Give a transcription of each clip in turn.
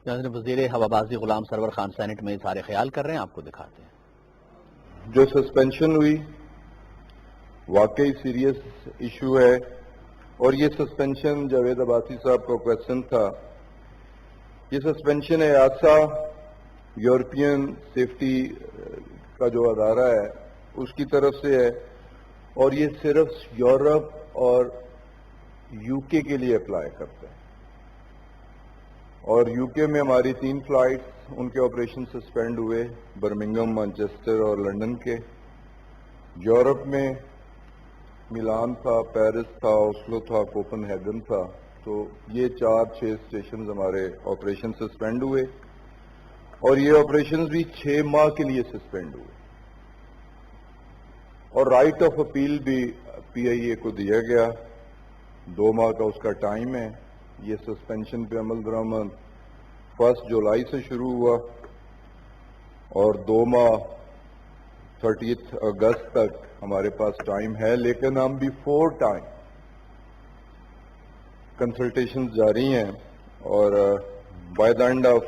جناب وزیر ہوابازی غلام سرور خان سینٹ میں اظہار خیال کر رہے ہیں، آپ کو دکھاتے ہیں۔ جو سسپینشن ہوئی واقعی سیریس ایشو ہے، اور یہ سسپینشن جاوید عباسی صاحب کا کویشچن تھا، یہ سسپینشن ایاسا یورپین سیفٹی کا جو ادارہ ہے اس کی طرف سے ہے، اور یہ صرف یورپ اور یو کے لیے اپلائی کرتا ہے، اور یو کے میں ہماری 3 فلائٹس ان کے آپریشن سسپینڈ ہوئے، برمنگم، مانچسٹر اور لنڈن کے۔ یورپ میں میلان تھا، پیرس تھا، اوسلو تھا، کوپن ہیگن تھا، تو یہ 4-6 اسٹیشنز ہمارے آپریشن سسپینڈ ہوئے، اور یہ آپریشنز بھی 6 ماہ کے لیے سسپینڈ ہوئے، اور رائٹ آف اپیل بھی پی آئی اے کو دیا گیا، 2 ماہ کا اس کا ٹائم ہے۔ یہ سسپینشن پہ عمل درآمد 1 جولائی سے شروع ہوا، اور 2 ماہ 30 اگست تک ہمارے پاس ٹائم ہے، لیکن ہم بیفور ٹائم کنسلٹیشن جاری ہیں، اور by the end of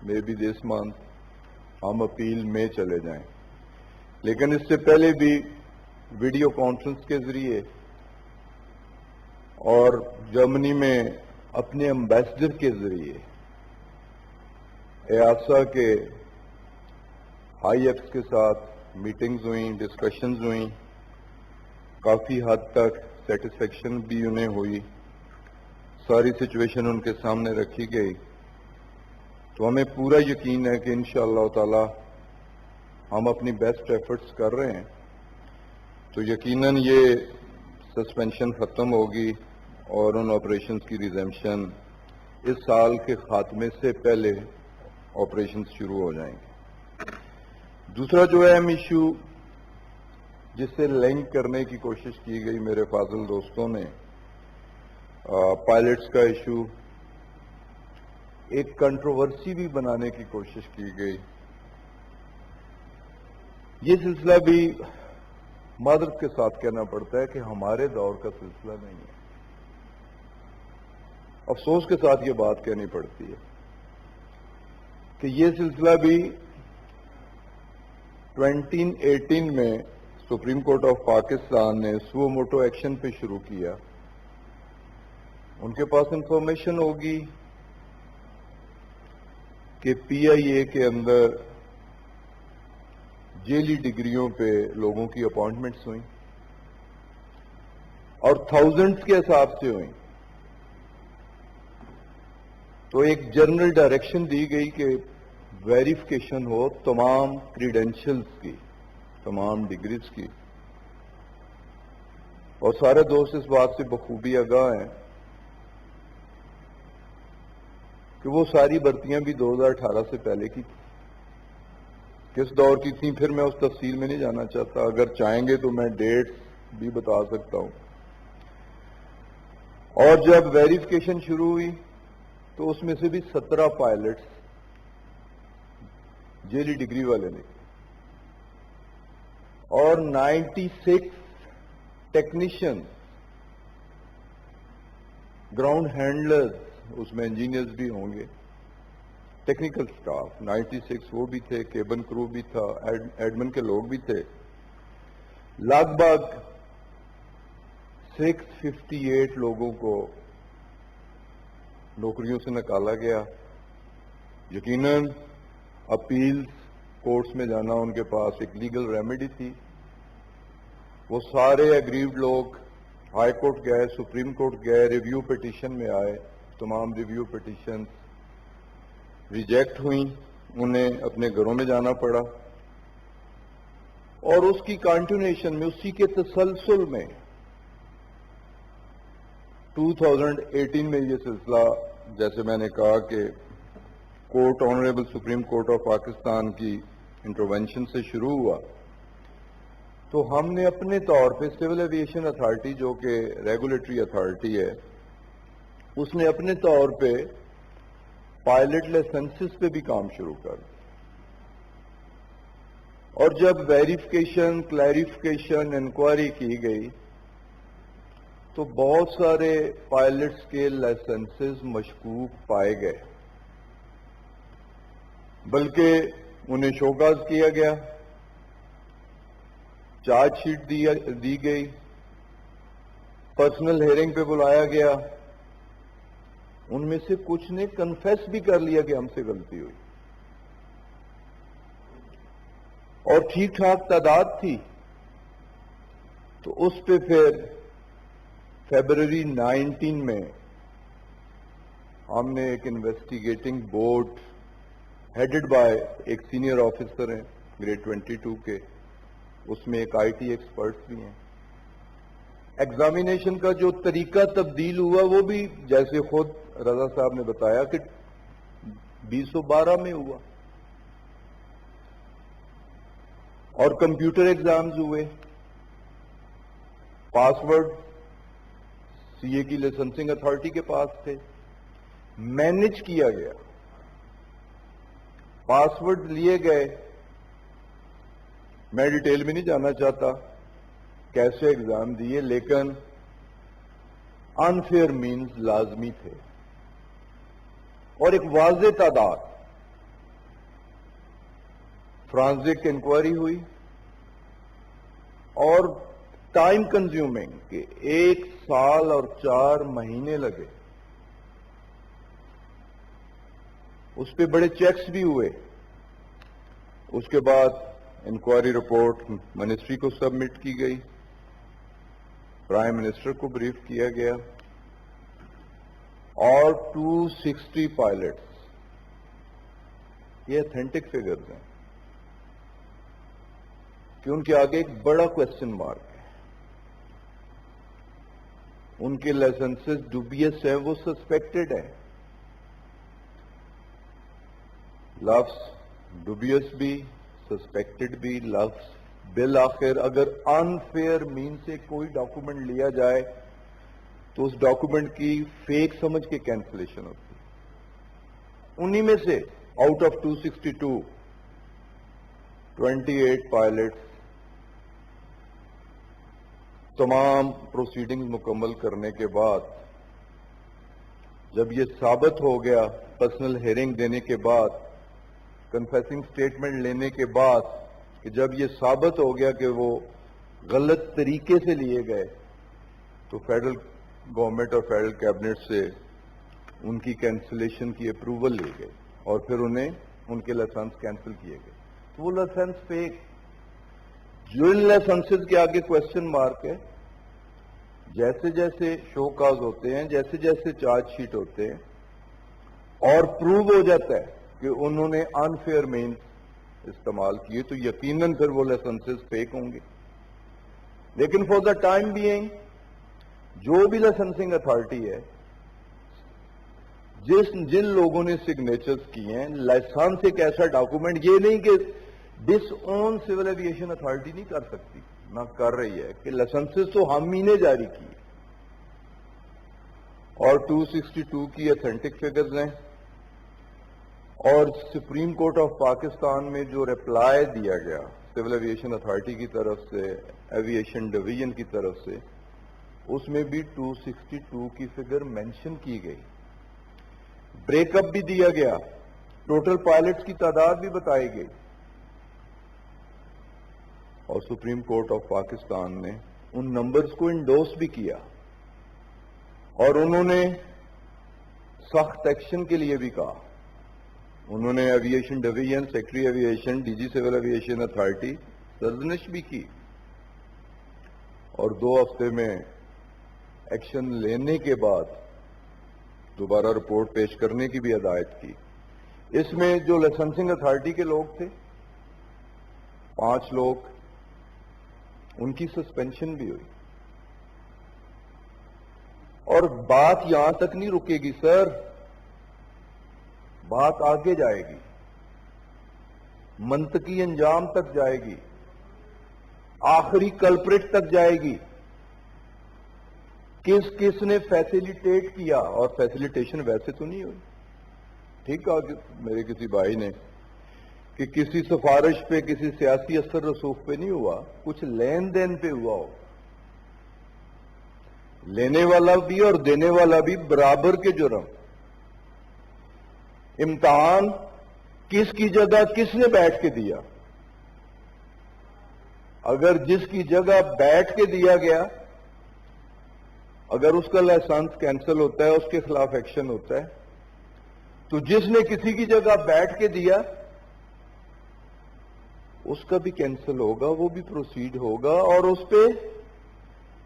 maybe this month ہم اپیل میں چلے جائیں، لیکن اس سے پہلے بھی ویڈیو کانفرنس کے ذریعے اور جرمنی میں اپنے ایمبیسڈر کے ذریعے ایاسا کے ہائی ایپس کے ساتھ میٹنگز ہوئیں، ڈسکشنز ہوئیں، کافی حد تک سیٹسفیکشن بھی انہیں ہوئی، ساری سچویشن ان کے سامنے رکھی گئی، تو ہمیں پورا یقین ہے کہ انشاءاللہ تعالی ہم اپنی بیسٹ ایفرٹس کر رہے ہیں، تو یقیناً یہ سسپینشن ختم ہوگی اور ان آپریشنز کی ریزیمشن اس سال کے خاتمے سے پہلے آپریشنز شروع ہو جائیں گے۔ دوسرا جو اہم ایشو جس سے لنک کرنے کی کوشش کی گئی میرے فاضل دوستوں نے، پائلٹس کا ایشو، ایک کنٹروورسی بھی بنانے کی کوشش کی گئی۔ یہ سلسلہ بھی معذرت کے ساتھ کہنا پڑتا ہے کہ ہمارے دور کا سلسلہ نہیں ہے، افسوس کے ساتھ یہ بات کہنی پڑتی ہے کہ یہ سلسلہ بھی 2018 میں سپریم کورٹ آف پاکستان نے سو موٹو ایکشن پہ شروع کیا۔ ان کے پاس انفارمیشن ہوگی کہ پی آئی اے کے اندر جیلی ڈگریوں پہ لوگوں کی اپائنٹمنٹس ہوئیں، اور تھاؤزنڈز کے حساب سے ہوئیں، تو ایک جنرل ڈائریکشن دی گئی کہ ویریفیکیشن ہو تمام کریڈینشلز کی، تمام ڈگریز کی، اور سارے دوست اس بات سے بخوبی آگاہ ہیں کہ وہ ساری بھرتیاں بھی 2018 سے پہلے کی تھی، کس دور کی تھیں پھر میں اس تفصیل میں نہیں جانا چاہتا، اگر چاہیں گے تو میں ڈیٹس بھی بتا سکتا ہوں۔ اور جب ویریفیکیشن شروع ہوئی تو اس میں سے بھی 17 پائلٹس جیلی ڈگری والے نکلے، اور 96 ٹیکنیشین، گراؤنڈ ہینڈلرز، اس میں انجینئرز بھی ہوں گے، ٹیکنیکل سٹاف 96 وہ بھی تھے، کیبن کرو بھی تھا، ایڈمن کے لوگ بھی تھے، لگ بھگ 658 لوگوں کو نوکریوں سے نکالا گیا۔ یقیناً اپیلز کورٹس میں جانا ان کے پاس ایک لیگل ریمیڈی تھی، وہ سارے ایگریوڈ لوگ ہائی کورٹ گئے، سپریم کورٹ گئے، ریویو پٹیشن میں آئے، تمام ریویو پٹیشن ریجیکٹ ہوئیں، انہیں اپنے گھروں میں جانا پڑا، اور اس کی کنٹینیوشن میں، اسی کے تسلسل میں 2018 میں یہ سلسلہ، جیسے میں نے کہا کہ court honourable supreme court of Pakistan کی انٹروینشن سے شروع ہوا، تو ہم نے اپنے طور پہ سول ایویشن اتھارٹی جو کہ ریگولیٹری اتھارٹی ہے، اس نے اپنے طور پہ پائلٹ لائسنسز پہ بھی کام شروع کر دیا، اور جب ویریفیکیشن، کلیریفیکیشن، انکوائری کی گئی تو بہت سارے پائلٹس کے لائسنسز مشکوک پائے گئے، بلکہ انہیں شوکاز کیا گیا، چارج شیٹ دی گئی، پرسنل ہیئرنگ پہ بلایا گیا، ان میں سے کچھ نے کنفیس بھی کر لیا کہ ہم سے غلطی ہوئی، اور ٹھیک ٹھاک تعداد تھی، تو اس پہ پھر فیبرری 19 میں ہم نے ایک انویسٹیگیٹنگ بورڈ ہیڈڈ بائی ایک سینئر آفیسر ہیں گریڈ 22 کے، اس میں ایک آئی ٹی ایکسپرٹس بھی ہیں۔ ایگزامینیشن کا جو طریقہ تبدیل ہوا وہ بھی جیسے خود رضا صاحب نے بتایا کہ 2012 میں ہوا، اور کمپیوٹر ایگزامز ہوئے، پاسورڈ سی اے کی لائسنسنگ اتھارٹی کے پاس تھے، مینج کیا گیا، پاسورڈ لیے گئے، میں ڈیٹیل میں نہیں جانا چاہتا کیسے ایگزام دیے، لیکن انفیئر مینز لازمی تھے، اور ایک واضح تعداد، فرانزک انکوائری ہوئی، اور ٹائم کنزیومنگ کہ 1 سال اور 4 مہینے لگے، اس پہ بڑے چیکس بھی ہوئے، اس کے بعد انکوائری رپورٹ منسٹری کو سبمٹ کی گئی، پرائم منسٹر کو بریف کیا گیا، اور 260 پائلٹس، یہ اتھینٹک فگرز ہیں کہ ان کے آگے ایک بڑا کوسچن مارک ہے، ان کے لائسنسز ڈوبیس ہیں، وہ سسپیکٹڈ ہیں، لفظ ڈوبیس بھی، سسپیکٹڈ بھی، لفظ بالآخر اگر انفیئر مین سے کوئی ڈاکومنٹ لیا جائے تو اس ڈاکومنٹ کی فیک سمجھ کے کینسلیشن ہوتی ہے۔ انہی میں سے آؤٹ آف 262 28 پائلٹس تمام پروسیڈنگز مکمل کرنے کے بعد جب یہ ثابت ہو گیا، پرسنل ہیئرنگ دینے کے بعد، کنفیسنگ سٹیٹمنٹ لینے کے بعد، کہ جب یہ ثابت ہو گیا کہ وہ غلط طریقے سے لیے گئے، تو فیڈرل گورنمنٹ اور فیڈرل کیبنٹ سے ان کی کینسلیشن کی اپروول لی گئی، اور پھر انہیں ان کے لائسنس کینسل کیے گئے۔ تو وہ لائسنس فیک، جو ان لائسنسز کے آگے کوسچن مارک ہے، جیسے جیسے شو کاز ہوتے ہیں، جیسے جیسے چارج شیٹ ہوتے ہیں، اور پروو ہو جاتا ہے کہ انہوں نے انفیئر مینز استعمال کیے، تو یقیناً پھر وہ لائسنسز فیک ہوں گے۔ لیکن فار دا ٹائم بینگ جو بھی لائسنسنگ اتھارٹی ہے، جن لوگوں نے سگنیچرز کیے ہیں، لائسنس ایک ایسا ڈاکومنٹ، یہ نہیں کہ ڈس اون سول ایویشن اتھارٹی نہیں کر سکتی، نہ کر رہی ہے، کہ لائسنسز تو ہم ہی نے جاری کیے، اور 262 کی اتھینٹک فگرز ہیں، اور سپریم کورٹ آف پاکستان میں جو رپلائی دیا گیا سول ایویشن اتھارٹی کی طرف سے، ایویشن ڈویژن کی طرف سے، اس میں بھی 262 کی فگر مینشن کی گئی، بریک اپ بھی دیا گیا، ٹوٹل پائلٹس کی تعداد بھی بتائی گئی، اور سپریم کورٹ آف پاکستان نے ان نمبرز کو انڈورس بھی کیا، اور انہوں نے سخت ایکشن کے لیے بھی کہا۔ انہوں نے aviation division, secretary aviation, D G civil aviation authority سرزنش بھی کی، اور 2 ہفتے میں ایکشن لینے کے بعد دوبارہ رپورٹ پیش کرنے کی بھی ہدایت کی۔ اس میں جو لائسنسنگ اتھارٹی کے لوگ تھے، 5 لوگ، ان کی سسپینشن بھی ہوئی، اور بات یہاں تک نہیں رکے گی سر، بات آگے جائے گی، منطقی انجام تک جائے گی، آخری کلپریٹ تک جائے گی، کس نے فیسیلیٹیٹ کیا، اور فیسیلیٹیشن ویسے تو نہیں ہوئی، ٹھیک کہا کہ میرے کسی بھائی نے کہ کسی سفارش پہ، کسی سیاسی اثر رسوخ پہ نہیں ہوا، کچھ لین دین پہ ہوا ہو، لینے والا بھی اور دینے والا بھی برابر کے جرم۔ امتحان کس کی جگہ کس نے بیٹھ کے دیا؟ اگر جس کی جگہ بیٹھ کے دیا گیا، اگر اس کا لائسنس کینسل ہوتا ہے، اس کے خلاف ایکشن ہوتا ہے، تو جس نے کسی کی جگہ بیٹھ کے دیا اس کا بھی کینسل ہوگا، وہ بھی پروسیڈ ہوگا، اور اس پہ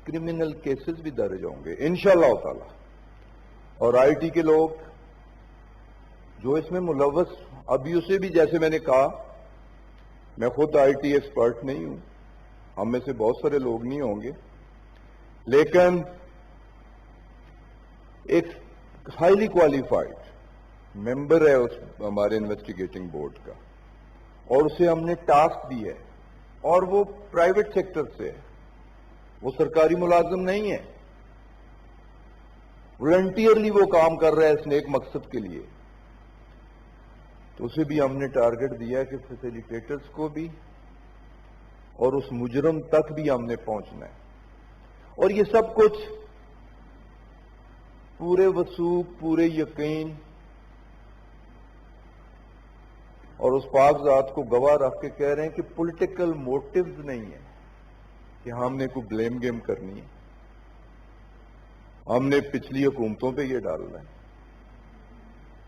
کرمنل کیسز بھی درج ہوں گے انشاءاللہ تعالی۔ اور آئی ٹی کے لوگ جو اس میں ملوث، ابھی اسے بھی، جیسے میں نے کہا، میں خود آئی ٹی ایکسپرٹ نہیں ہوں، ہم میں سے بہت سارے لوگ نہیں ہوں گے، لیکن ایک ہائیلی کوالیفائڈ ممبر ہے اس ہمارے انویسٹیگیٹنگ بورڈ کا، اور اسے ہم نے ٹاسک دی ہے، اور وہ پرائیویٹ سیکٹر سے ہے، وہ سرکاری ملازم نہیں ہے، والنٹیئرلی وہ کام کر رہا ہے اس نیک مقصد کے لیے، تو اسے بھی ہم نے ٹارگٹ دیا ہے کہ فیسیلیٹیٹرز کو بھی اور اس مجرم تک بھی ہم نے پہنچنا ہے۔ اور یہ سب کچھ پورے وثوق، پورے یقین اور اس پاک ذات کو گواہ رکھ کے کہہ رہے ہیں کہ پولیٹیکل موٹیوز نہیں ہے کہ ہم نے کوئی بلیم گیم کرنی ہے، ہم نے پچھلی حکومتوں پہ یہ ڈالنا ہے۔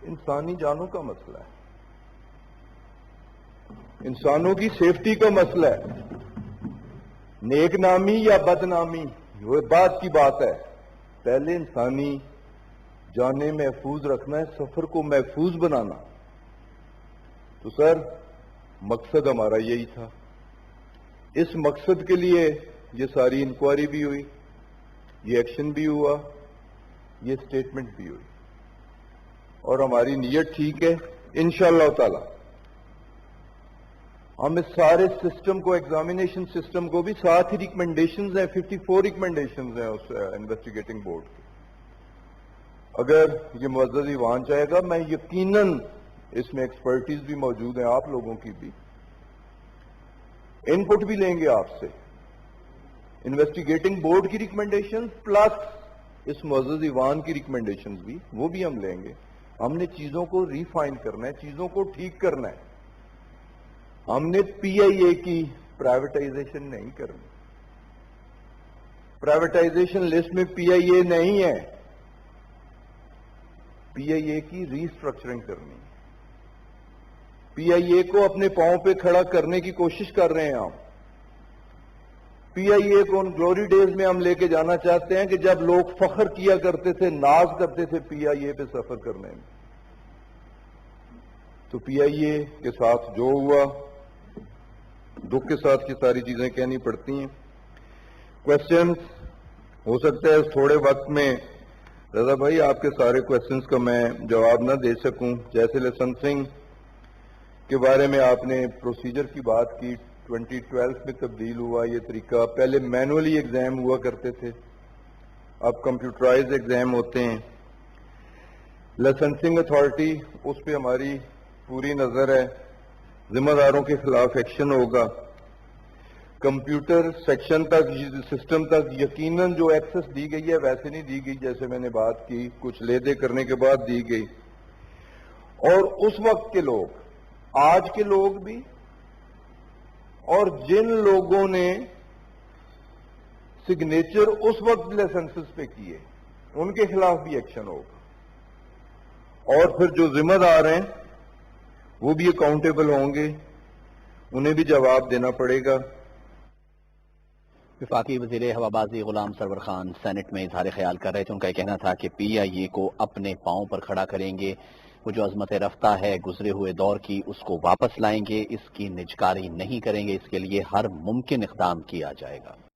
انسانی جانوں کا مسئلہ ہے، انسانوں کی سیفٹی کا مسئلہ ہے، نیک نامی یا بدنامی وہ بعد کی بات ہے، پہلے انسانی جانیں محفوظ رکھنا ہے، سفر کو محفوظ بنانا۔ تو سر، مقصد ہمارا یہی تھا، اس مقصد کے لیے یہ ساری انکوائری بھی ہوئی، یہ ایکشن بھی ہوا، یہ سٹیٹمنٹ بھی ہوئی، اور ہماری نیت ٹھیک ہے انشاءاللہ تعالی۔ ہم اس سارے سسٹم کو، ایگزامینیشن سسٹم کو بھی، ساتھ ہی ریکمنڈیشنز ہیں، 54 ریکمنڈیشنز ہیں اس انویسٹیگیٹنگ بورڈ کی۔ اگر یہ معزز ایوان چاہے گا، میں یقیناً اس میں ایکسپرٹیز بھی موجود ہیں، آپ لوگوں کی بھی ان پٹ بھی لیں گے آپ سے، انویسٹیگیٹنگ بورڈ کی ریکمنڈیشنز پلس اس معزز ایوان کی ریکمنڈیشنز بھی، وہ بھی ہم لیں گے۔ ہم نے چیزوں کو ریفائن کرنا ہے، چیزوں کو ٹھیک کرنا ہے، ہم نے پی آئی اے کی پرائیویٹائزیشن نہیں کرنی، پرائیویٹائزیشن لسٹ میں پی آئی اے نہیں ہے، پی آئی اے کی ریسٹرکچرنگ کرنی ہے، پی آئی اے کو اپنے پاؤں پہ کھڑا کرنے کی کوشش کر رہے ہیں ہم، پی آئی اے کو ان گلوری ڈیز میں ہم لے کے جانا چاہتے ہیں کہ جب لوگ فخر کیا کرتے تھے، ناز کرتے تھے پی آئی اے پہ سفر کرنے میں۔ تو پی آئی اے کے ساتھ جو ہوا، دکھ کے ساتھ یہ ساری چیزیں کہنی پڑتی ہیں۔ کویسچنز ہو سکتا ہے اس تھوڑے وقت میں رضا بھائی آپ کے سارے کویسچنز کا میں جواب نہ دے سکوں، جیسے لائسنسنگ کے بارے میں آپ نے پروسیجر کی بات کی، 2012 میں تبدیل ہوا یہ طریقہ، پہلے مینولی ایگزام ہوا کرتے تھے، اب کمپیوٹرائز ایگزام ہوتے ہیں۔ لائسنسنگ اتھارٹی، اس پہ ہماری پوری نظر ہے، ذمہ داروں کے خلاف ایکشن ہوگا۔ کمپیوٹر سیکشن تک، سسٹم تک یقیناً جو ایکسس دی گئی ہے ویسے نہیں دی گئی، جیسے میں نے بات کی، کچھ لے دے کرنے کے بعد دی گئی، اور اس وقت کے لوگ، آج کے لوگ بھی، اور جن لوگوں نے سگنیچر اس وقت لائسنسز پہ کیے ان کے خلاف بھی ایکشن ہوگا، اور پھر جو ذمہ دار ہیں وہ بھی اکاؤنٹیبل ہوں گے، انہیں بھی جواب دینا پڑے گا۔ وفاقی وزیر ہوابازی غلام سرور خان سینٹ میں اظہار خیال کر رہے تھے، ان کا یہ کہنا تھا کہ پی آئی اے کو اپنے پاؤں پر کھڑا کریں گے، وہ جو عظمت رفتہ ہے گزرے ہوئے دور کی اس کو واپس لائیں گے، اس کی نجکاری نہیں کریں گے، اس کے لیے ہر ممکن اقدام کیا جائے گا۔